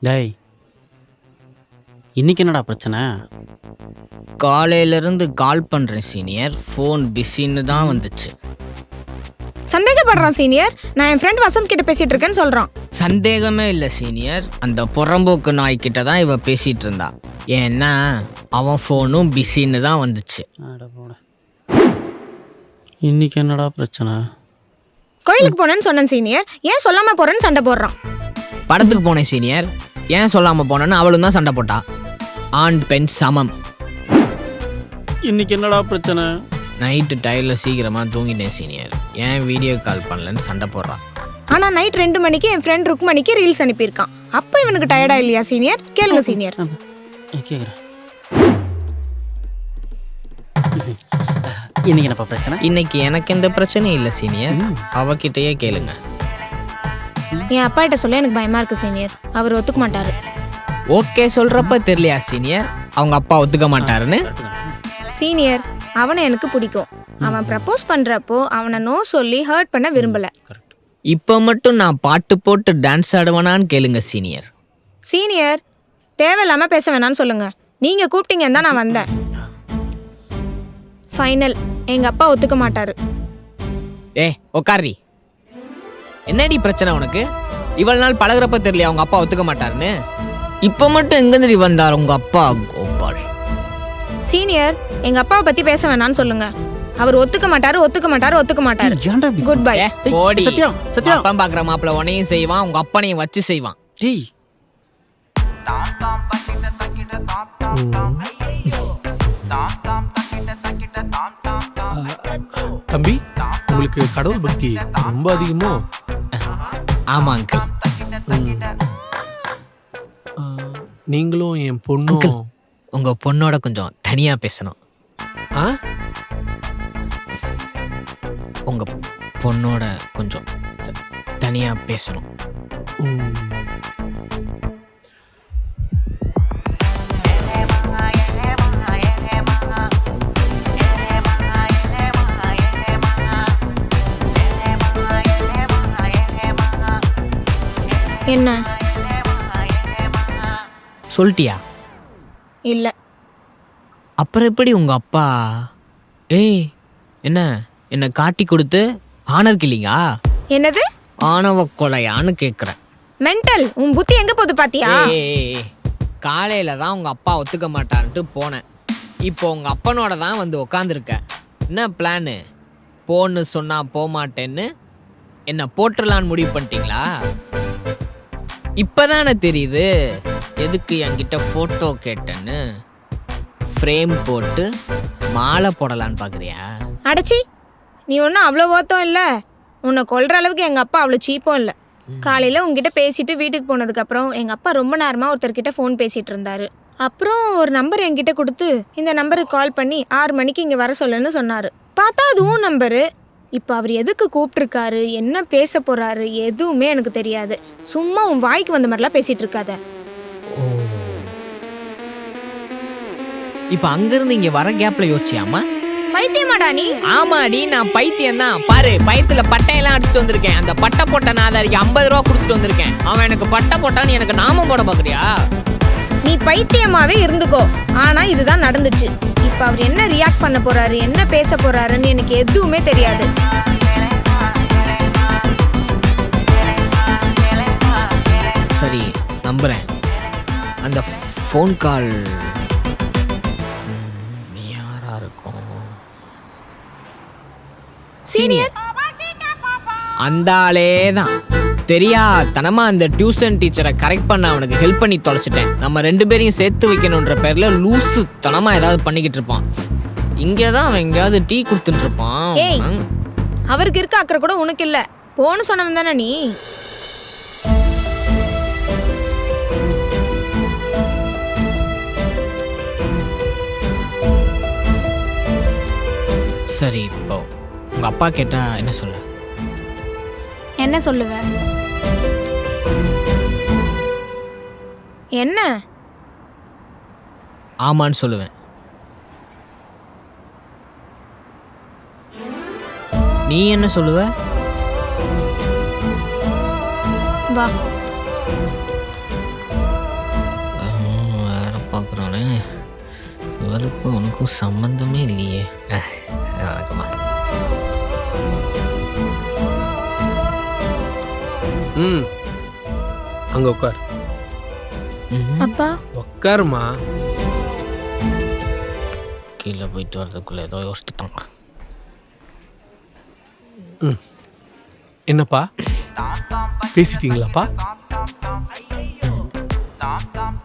டேய், இன்னைக்கு என்னடா பிரச்சனை? காலையிலேருந்து கால் பண்ணுறேன் சீனியர், ஃபோன் பிஸின்னு தான் வந்துச்சு. சந்தேகப்படுறான் சீனியர். நான் என் ஃப்ரெண்ட் வசந்த் கிட்ட பேசிட்டு இருக்கேன்னு சொல்றான். சந்தேகமே இல்லை சீனியர், அந்த புறம்போக்கு நாய்கிட்ட தான் இவ பேசிகிட்டு இருந்தா. ஏன்னா அவன் ஃபோனும் பிஸின்னு தான் வந்துச்சு. அட போட. இன்னைக்கு என்னடா பிரச்சனை? கோயிலுக்கு போனேன்னு சொன்னேன் சீனியர், ஏன் சொல்லாம போறேன்னு சண்டை போடுறான். படத்துக்கு போனேன் சீனியர், ஏன் சொல்லாமல் போனேன்னு அவளும் தான் சண்டை போட்டா. ஆண் பெண் சமம். இன்னைக்கு என்னடா பிரச்சனை? நைட்டு டயரில் சீக்கிரமாக தூங்கிட்டேன் சீனியர், ஏன் வீடியோ கால் பண்ணலன்னு சண்டை போடுறான். ஆனா நைட் 2 மணிக்கு என் ஃப்ரெண்ட் ருக்மணிக்கு ரீல்ஸ் அனுப்பியிருக்கான். அப்ப இவனுக்கு டயர்டா இல்லையா சீனியர்? கேளுங்க சீனியர். கேட்குறேன். இன்னைக்கு என்னப்பா பிரச்சனை? இன்னைக்கு எனக்கு எந்த பிரச்சனையும் இல்லை சீனியர், அவகிட்டயே கேளுங்க. என் அப்பா கிட்ட சொல்ல எனக்கு பயமா இருக்கு சீனியர், அவர் ஒத்துக்க மாட்டாரு. ஓகே சொல்கிறப்ப தெரியலையா சீனியர் அவங்க அப்பா ஒத்துக்க மாட்டாருன்னு? சீனியர், அவனை எனக்கு பிடிக்கும். அவன் ப்ரப்போஸ் பண்றப்போ அவனை நோ சொல்லி ஹர்ட் பண்ண விரும்பல. இப்போ மட்டும் நான் பாட்டு போட்டு டான்ஸ் ஆடுவேனான்னு கேளுங்க சீனியர். சீனியர், தேவையில்லாம பேச வேணாம்னு சொல்லுங்க. நீங்க கூப்பிட்டீங்கன்னு தான் நான் வந்தேன். ஃபைனல், எங்க அப்பா ஒத்துக்க மாட்டாரு. உக்காரி. என்னடி பிரச்சனை உனக்கு? இவ்வளவு நாள் பழகுறப்ப தெரியலையா அவங்க அப்பா ஒத்துக்க மாட்டாருன்னு? இப்போ மட்டும் எங்கேருந்து வந்தார் உங்க அப்பா கோபால்? சீனியர், எங்க அப்பாவை பத்தி பேச வேணாம்னு சொல்லுங்க. அவர் ஒத்துக்க மாட்டாரு, ஒத்துக்க மாட்டாரு, ஒத்துக்க மாட்டாரு. Goodbye. போடி. சத்யா, சத்யா. அப்பா பாக்குற மாப்பிள்ள உன்னையும் செய்வான், உங்க அப்பனையும் வச்சு செய்வான். டேய், தம்பி, உங்களுக்கு கடவுள் பக்தி ரொம்ப அதிகமோ? ஆமா அங்கிள். நீங்களும் என் பொண்ணும் உங்க பொண்ணோட கொஞ்சம் தனியா பேசணும். ஆ? உங்க பொண்ணோட கொஞ்சம் தனியா பேசணும். ம். என்ன? சொல்லிட்டியா? இல்ல. அப்புறம் எப்படி உங்க அப்பா? என்ன என்ன காட்டி கொடுத்து ஆனர் கில்லிங்கா? என்னது? ஆணவ கொலையான்னு கேக்குறேன். மென்டல், உன் புத்தி எங்க போகுது பாத்தியா? காலையில தான் உங்க அப்பா ஒத்துக்க மாட்டாருன்ட்டு போனேன். இப்போ உங்க அப்பனோட தான் வந்து உக்காந்துருக்க. என்ன பிளானு? போன்னு சொன்னா போமாட்டேன்னு என்ன போட்டுடலான்னு முடிவு பண்ணிட்டீங்களா? இப்பதானே தெரியுது எதுக்கு என்கிட்ட போட்டோ கேட்டேன்னு. ஃப்ரேம் போட்டு மாலை போடலான்னு பாக்குறியா? அடச்சி, நீ ஒன்றும் அவ்வளோ ஓத்தம் இல்லை. உன்னை கொல்ற அளவுக்கு எங்கள் அப்பா அவ்வளோ சீப்பும் இல்லை. காலையில் உங்ககிட்ட பேசிட்டு வீட்டுக்கு போனதுக்கப்புறம் எங்கள் அப்பா ரொம்ப நேரமாக ஒருத்தர்கிட்ட ஃபோன் பேசிகிட்டு இருந்தார். அப்புறம் ஒரு நம்பர் என்கிட்ட கொடுத்து இந்த நம்பருக்கு கால் பண்ணி 6 மணிக்கு இங்கே வர சொல்லுன்னு சொன்னார். பார்த்தா அதுவும் நம்பரு. இப்போ அவர் எதுக்கு கூப்பிட்ருக்காரு, என்ன பேச போகிறாரு எதுவுமே எனக்கு தெரியாது. சும்மா உன் வாய்க்கு வந்த மாதிரிலாம் பேசிகிட்டு இருக்காத. இப்போ அங்கிருந்து இங்க வர கேப்ல யோசிச்சியாமா? பைத்தியமாடா நீ? ஆமாடி, நான் பைத்தியம் தான். பாரு, பயத்துல பட்டையெல்லாம் அடிச்சுட்டு வந்திருக்கேன். அந்த பட்டை போட்ட நாதாரிக்கு 50 ரூபா கொடுத்துட்டு வந்திருக்கேன். அவன் எனக்கு பட்டை போட்டான்னு எனக்கு நாமம் போட பாக்குறியா? நீ பைத்தியமாவே இருந்துக்கோ. ஆனா இதுதான் நடந்துச்சு. இப்ப அவர் என்ன ரியாக்ட் பண்ண போறாரு, என்ன பேச போறாருன்னு எனக்கு எதுவுமே தெரியாது. சரி, நம்புறேன். அந்த ஃபோன் கால் யாரா இருக்கும்? சீனியர், அந்த ஆளே தான். தெரியாதனமா அந்த டியூஷன் டீச்சரை கரெக்ட் பண்ண அவனுக்கு ஹெல்ப் பண்ணி தொலைச்சிட்டேன். நம்ம 2 பேரையும் சேர்த்து வைக்கணுன்ற பேர்ல லூசு தனமா ஏதாவது பண்ணிக்கிட்டு இருப்பான். இங்கேதான் அவன் எங்கேயாவது டீ கொடுத்துட்டு இருப்பான். ஏய், அவருக்கு இருக்க அக்கறை கூட உனக்கு இல்ல. போன்னு சொன்னவன் தானே நீ? சரி, இப்போ உங்க அப்பா கேட்டா என்ன சொல்ல? என்ன சொல்லுவ? என்ன? ஆமான்னு சொல்லுவேன். நீ என்ன சொல்லுவ? வா. போகிறேன். இவளுக்கும் உனக்கும் சம்மந்தமே இல்லையே. வணக்கம்மா. ம் அங்கே உட்கார். அப்பா உட்காருமா. கீழே போயிட்டு வர்றதுக்குள்ளே ஏதோ யோசிச்சுட்டாங்க. ம் என்னப்பா பேசிட்டீங்களாப்பா?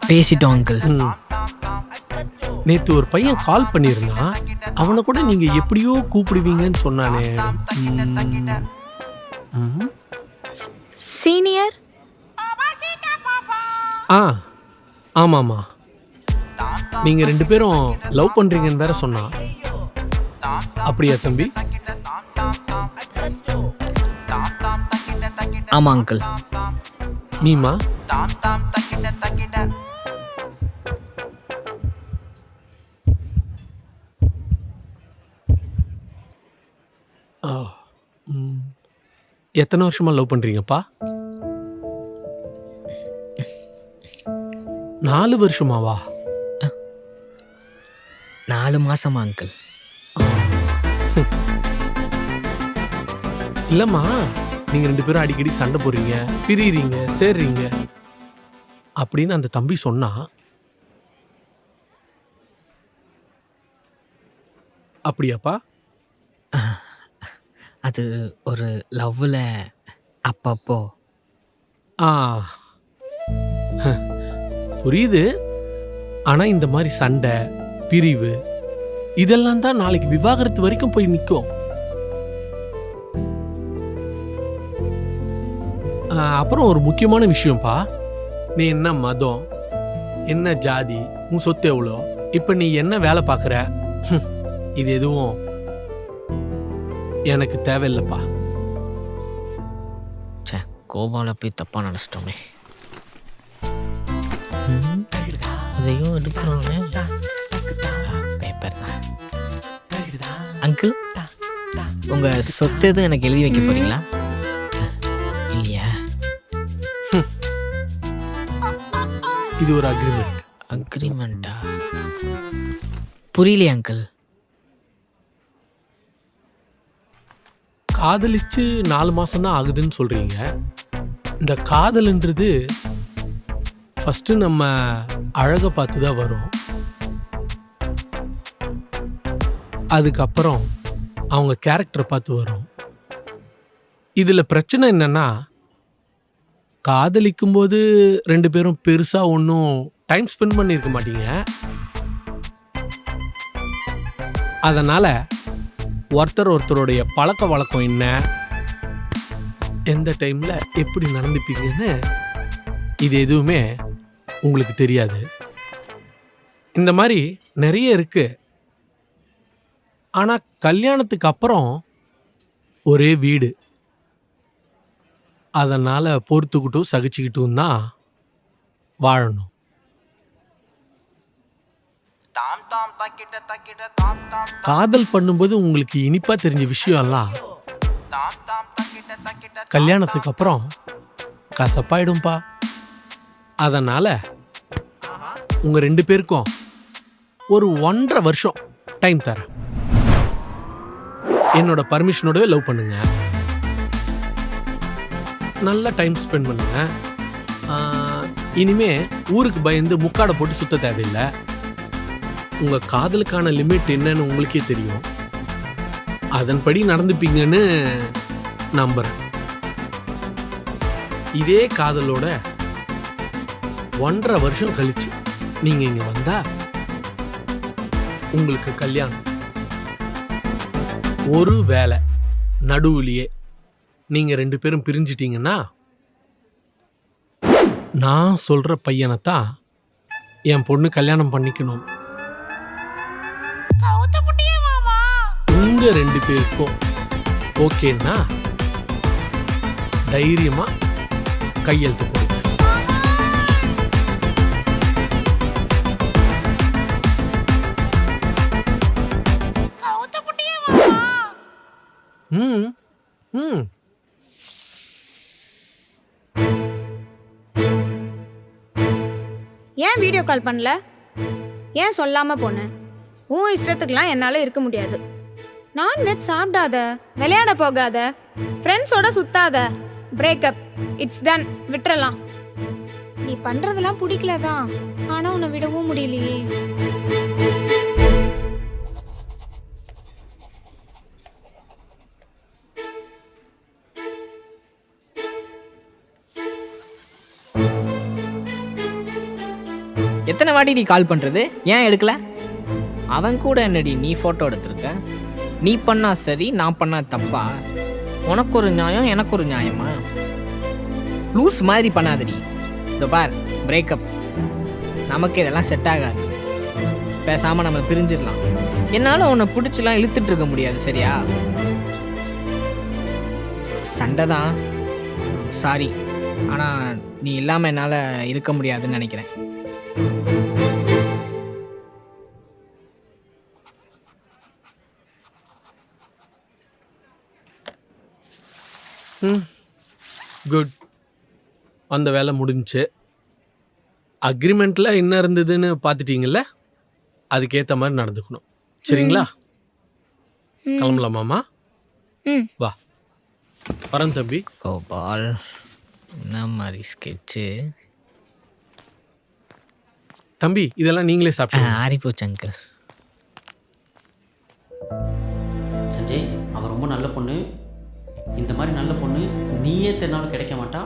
பேசிட்டோம் அங்கிள். ம் நேற்று ஒரு பையன் கால் பண்ணியிருந்தான். அவனை கூட நீங்கள் எப்படியோ கூப்பிடுவீங்கன்னு சொன்னானே. ம் சீனியர். ஆ ஆமாம்மா, நீங்கள் 2 பேரும் லவ் பண்ணுறீங்கன்னு வேற சொன்னான். அப்படியா தம்பி? ஆமாம் அங்கிள். நீமா? எத்தனை வருஷமா லவ் பண்ணுறீங்கப்பா? 4 வருஷமாவா? 4 மாசமா அங்கிள். இல்லைம்மா, நீங்கள் 2 பேரும் அடிக்கடி சண்டை போடுறீங்க, பிரியிறீங்க, சேர்றீங்க அப்படின்னு அந்த தம்பி சொன்னா. அப்படியாப்பா? அது ஒரு லவ்வில் அப்பப்போ. ஆ புரியுது. ஆனால் இந்த மாதிரி சண்டை, பிரிவு இதெல்லாம் தான் நாளைக்கு விவாகரத்து வரைக்கும் போய் நிற்கும். அப்புறம் ஒரு முக்கியமான விஷயம்ப்பா, நீ என்ன மதம், என்ன ஜாதி, உன் சொத்து எவ்வளோ, இப்போ நீ என்ன வேலை பார்க்குற, இது எதுவும் எனக்கு தேவையில்லைப்பா. சே, கோபால போய் தப்பாக நினச்சிட்டோமே. அதையும் எடுக்கிறோன்னு பேப்பர் தான். அங்கிள், உங்கள் சொத்து எதுவும் எனக்கு எழுதி வைக்க போறீங்களா? இல்லையா? இது ஒரு அக்ரிமெண்ட். அக்ரிமெண்ட்டா? புரியலையே அங்கிள். காதலிச்சு 4 மாசம்தான் ஆகுதுன்னு சொல்றீங்க. இந்த காதல்ன்றது ஃபஸ்ட்டு நம்ம அழகை பார்த்து தான் வரும். அதுக்கப்புறம் அவங்க கேரக்டரை பார்த்து வரும். இதில் பிரச்சனை என்னன்னா, காதலிக்கும் போது 2 பேரும் பெருசாக ஒன்றும் டைம் ஸ்பெண்ட் பண்ணியிருக்க மாட்டீங்க. அதனால் ஒருத்தருடைய பழக்க வழக்கம் என்ன, எந்த டைமில் எப்படி நடந்துப்பீங்கன்னு இது எதுவுமே உங்களுக்கு தெரியாது. இந்த மாதிரி நிறைய இருக்கு. ஆனால் கல்யாணத்துக்கு அப்புறம் ஒரே வீடு. அதனால் பொறுத்துக்கிட்டும் சகிச்சுக்கிட்டும் தான் வாழணும். காதல் பண்ணும்போது உங்களுக்கு இனிப்பா தெரிஞ்ச விஷயம்லாம் கல்யாணத்துக்கு அப்புறம் கசப்பாயிடும்பா. அதனால உங்க 2 பேருக்கும் ஒரு 1.5 வருஷம் டைம் தரேன். என்னோட பர்மிஷனோடவே லவ் பண்ணுங்க, நல்லா டைம் ஸ்பெண்ட் பண்ணுங்க. இனிமே ஊருக்கு பயந்து முக்காடை போட்டு சுத்த தேவையில்லை. உங்க காதலுக்கான லிமிட் என்னன்னு உங்களுக்கே தெரியும். அதன்படி நடந்துப்பீங்கன்னு நம்புறேன். இதே காதலோட 1.5 வருஷம் கழிச்சு நீங்க இங்க வந்தா உங்களுக்கு கல்யாணம். ஒரு வேளை நடுவுலயே நீங்க 2 பேரும் பிரிஞ்சிட்டீங்கன்னா, நான் சொல்ற பையனைத்தான் என் பொண்ணு கல்யாணம் பண்ணிக்கணும். உங்க 2 பேருக்கும் ஓகேன்னா தைரியமா கையெழுத்து போடுங்க. ம் ம் ஏன் வீடியோ கால் பண்ணல? ஏன் சொல்லாம போனேன்? உன் இஷ்டத்துக்குலாம் என்னால இருக்க முடியாது. நான்வெஜ் சாப்பிடாத, விளையாட போகாத, ஃப்ரெண்ட்ஸோட சுத்தாத. பிரேக்கப், இட்ஸ் டன், விட்டுறலாம். நீ பண்றதெல்லாம் பிடிக்கலதான், ஆனா உன்னை விடவும் முடியலையே. எத்தனை வாட்டி நீ கால் பண்ணுறது? ஏன் எடுக்கல? அவன் கூட என்னடி நீ ஃபோட்டோ எடுத்திருக்க? நீ பண்ணா சரி, நான் பண்ணா தப்பா? உனக்கு ஒரு நியாயம், எனக்கு ஒரு நியாயமா? லூஸ் மாதிரி பண்ணாதடி. இதோ பார், பிரேக்கப். நமக்கு இதெல்லாம் செட் ஆகாது. பேசாமல் நம்ம பிரிஞ்சிடலாம். என்னால் உன்னை பிடிச்சலாம் இழுத்துட்டு இருக்க முடியாது, சரியா? சண்டை தான், சாரி. ஆனால் நீ இல்லாமல் என்னால் இருக்க முடியாதுன்னு நினைக்கிறேன். குட். அந்த வேலை முடிஞ்சுச்சு. அக்ரிமெண்ட்டில் என்ன இருந்ததுன்னு பார்த்துட்டீங்கல்ல, அதுக்கேற்ற மாதிரி நடந்துக்கணும். சரிங்களா? கிளம்பலாமாம்மா? ம். வா வரேன் தம்பி. கோபால், என்ன மாதிரி ஸ்கெட்சு? தம்பி இதெல்லாம் நீங்களே சாப்பிட்டு ஆறிப்போச்சு அங்கிள். சஞ்சய், அவ ரொம்ப நல்ல பொண்ணு. இந்த மாதிரி நல்ல பொண்ணு நீயே தென்னாலும் கிடைக்க மாட்டா.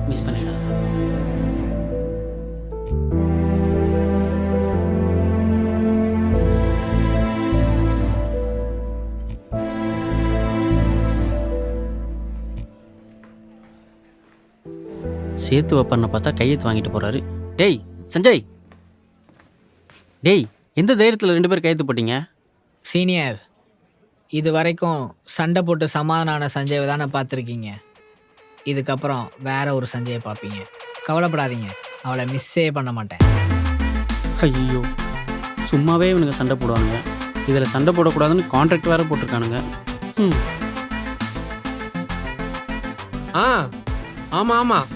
மிஸ் பண்ணிடாத. சேர்த்து வைப்பண்ண பார்த்தா கையெழுத்து வாங்கிட்டு போறாரு. டேய் சஞ்சய், டேய் எந்த தைரியத்தில் 2 பேர் கையெழுத்து போட்டீங்க? சீனியர், இது வரைக்கும் சண்டை போட்டு சமாதான சஞ்சயை தானே பார்த்துருக்கீங்க. இதுக்கப்புறம் வேற ஒரு சஞ்சயை பார்ப்பீங்க. கவலைப்படாதீங்க, அவளை மிஸ்ஸே பண்ண மாட்டேன். ஐயோ, சும்மாவே இவனுங்க சண்டை போடுவானுங்க. இதில் சண்டை போடக்கூடாதுன்னு கான்ட்ராக்ட் வேறு போட்டிருக்கானுங்க. ஆமாம் ஆமாம்,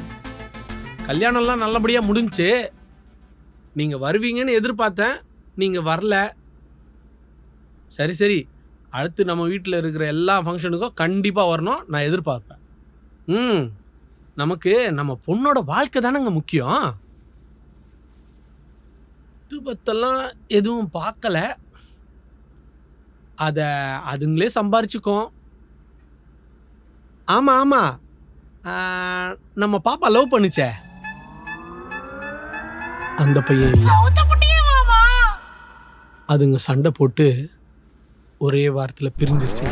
கல்யாணம்லாம் நல்லபடியாக முடிஞ்சுச்சு. நீங்கள் வருவீங்கன்னு எதிர்பார்த்தேன், நீங்கள் வரல. சரி சரி, அடுத்து நம்ம வீட்டில் இருக்கிற எல்லா ஃபங்க்ஷனுக்கும் கண்டிப்பாக வரணும், நான் எதிர்பார்ப்பேன். நமக்கு நம்ம பொண்ணோட வாழ்க்கை தானேங்க முக்கியம். இது பத்தெல்லாம் எதுவும் பார்க்கல, அதை அதுங்களே சம்பாரிச்சுக்கோம். ஆமாம் ஆமாம், நம்ம பாப்பா லவ் பண்ணுச்சே அந்த பையன் இல்லை. அதுங்க சண்டை போட்டு ஒரே வாரத்தில் பிரிஞ்சிருச்சு.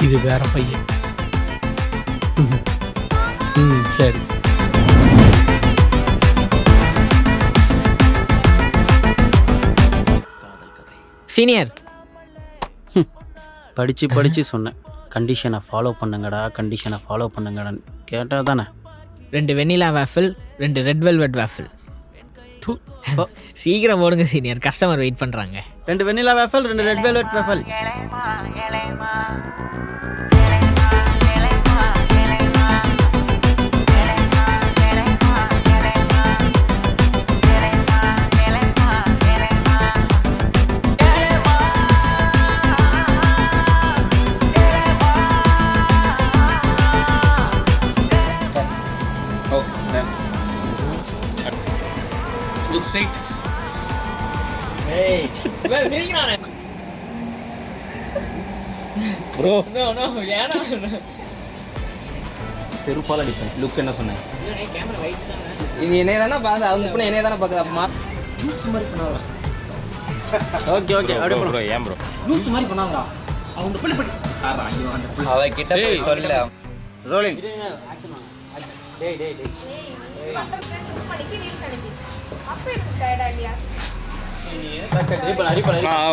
இது வேற பையன். சரி. சீனியர், படித்து சொன்னேன், கண்டிஷனை ஃபாலோ பண்ணுங்கடா, கண்டிஷனை ஃபாலோ பண்ணுங்கடான்னு கேட்டால் தானே. 2 vanilla waffle, 2 red velvet waffle. சீக்கிரம் போடுங்க சீனியர், கஸ்டமர் வெயிட் பண்ணுறாங்க. 2 vanilla waffle, 2 red velvet waffle. Look straight. Hey, bro, no, ஏனா செருப்பால் அடிப்பேன். லுக் என்ன சொன்னேன்? கேமரா வெயிட் தானே. இது என்னைய தானே பார்த்து அவங்க இப்போ என்னைய தானே பார்க்குது. அப்போ லூஸ் மாதிரி பண்ணாதா? ஓகே ஓகே, அப்படியே ப்ரோ ஏன் ப்ரோ லூஸ் மாதிரி பண்ணாதா? அவங்க பிள்ளை படி சார் ஐயோ அந்த அவ கிட்ட போய் சொல்ல. ரோலிங். டேய் டேய் டேய்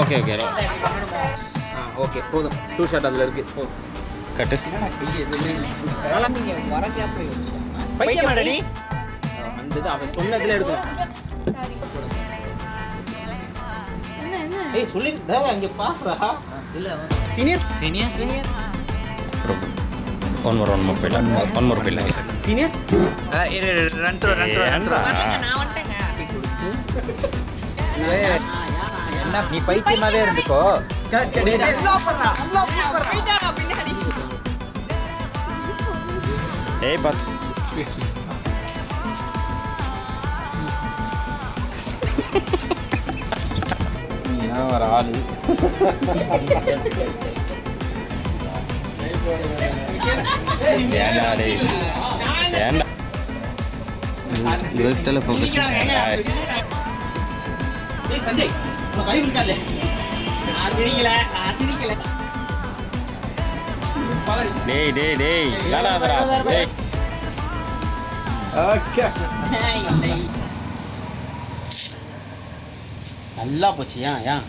ஓகே ஓகே ஓகே போதும். 2 ஷாட் அதில் இருக்கு. கட்டு பைத்தியம் மாடனி வந்தது அவன் சொன்னதுல எடுக்கணும். ஏய் சொல்லிருந்தா அங்கே பாக்குறா இல்ல சீனியர் ஒன் மோர் போயிடலாம். சீனியர் என்ன நீ பைத்தியமாவே இருந்துக்கோ. ஏய் பாத்து நீதான் ஒரு ஆளு. ஏண்டா டேய் ஏண்டா இவர்கிட்ட ஃபோக்கஸ். சஞ்சய் கை விட்டாலே சிரிக்கல. டேய் டேய் டேய் விளாடாதடா டேய். நல்லா போச்சு ஏன் ஏன்